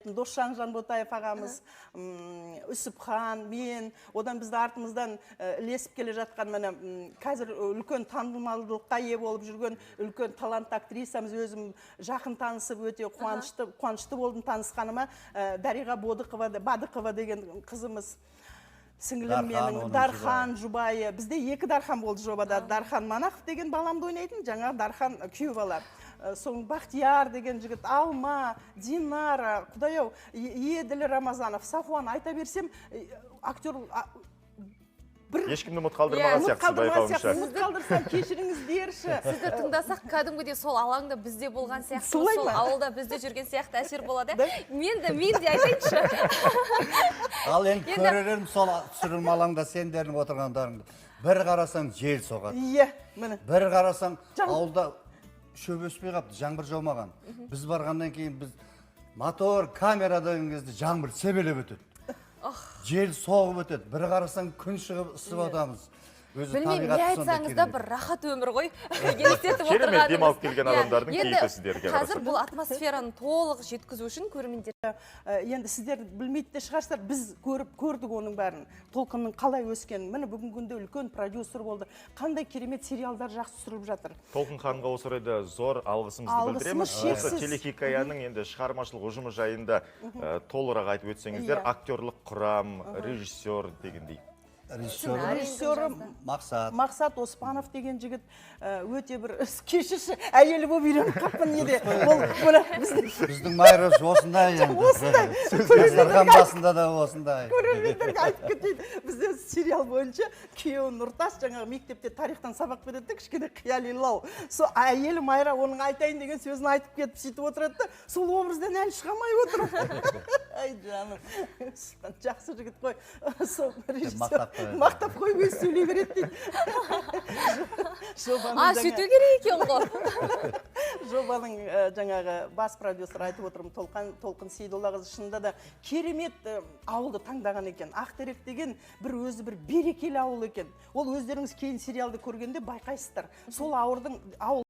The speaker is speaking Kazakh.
Досжан Жанботаев ағамыз, Үсіпхан, мен, одан бізді артымыздан ілесіп келе жатқан міне қазір үлкен танымалдылыққа ие болып жүрген үлкен талантты актрисамыз, өзім жақын танысып өте қуанышты болдым танысқаныма. Дариға Бадықова деген қызымыз. Сіңілім менің Дархан жұбайы. Бізде екі Дархан болды жобада. Дархан Манақов деген баламды ойнайтын, жаңа Дархан күйеу бала. Соң Бақтияр деген жігіт, Алма, Динара, Құдай-ау, Еділ Рамазанов, Сафуан айта берсем, актер ешкімді ұмыт қалдырмаған сияқты байқауымша. Ұмыт қалдырсам, кешіріңіздерші. Сізді тыңдасақ, кәдімгідей сол алаңда бізде болған сияқты, сол ауылда бізде жүрген сияқты әсер болады. Мен де айтайыншы. Ал енді көрерім сол түсірілім алаңда сендердің отырғандарыңды. Bir қарасаң жел соғады. Иә, міне. Bir қарасаң ауылда шөп өспей қапты, жаңбыр жаумаған. Біз барғаннан кейін біз мотор, камера деген кезде жаңбыр себелеп өтеді. Жел соғып өтеді. Bir қарасаң күн шығып ысып атамыз. Білмеймін, не айтсаңыз да бір рахат өмір ғой. Елестетіп отырғанымыз. Керемет демалып келген адамдардың кейпі сіздерге. Қазір бұл атмосфераны толық жеткізу үшін көрермендер. Енді сіздер білмейді де шығарсыздар, біз көрдік оның бәрін. Толқынның қалай өскенін. Міне бүгінгі күнде үлкен продюсер болды. Қандай керемет сериалдар жақсы түсіріліп жатыр. Толқын ханға осы орайда зор алғысымызды білдіреміз. Осы телехикаяның енді шығармашылық ұжымы жайында толығырақ айтып өтсеңіздер, актерлық құрам, режиссер дегендей. Режиссері Мақсат Оспанов деген жігіт өте бір кешірші әйелі болып үйреніп қаппын неде. Біздің Майрос осындай енді. Дастархан басында да осындай. Көрермендерге айтып кетейін. Бізде сериал бойынша күйеуі Нұртас жаңағы мектепте тарихтан сабақ береді, кішкене қиялилау. Сол әйелі Майра оның айтайын деген сөзін айтып кетіп сөйтіп отырады, сол образдан әлі шығамай отыр. Ай жаным, жақсы жігіт қой. Сол режиссер мақтап қойып өз сөйлей береді дейді. Сөйту керек екен ғой. Жобаның жаңағы бас продюсер айтып отырмын, Толқын Сейдоллақызы шынында да керемет ауылды таңдаған екен. Ақтерек деген бір өзі бір берекелі ауыл екен. Ол өздеріңіз кейін сериалды көргенде байқайсыздар. Сол ауыл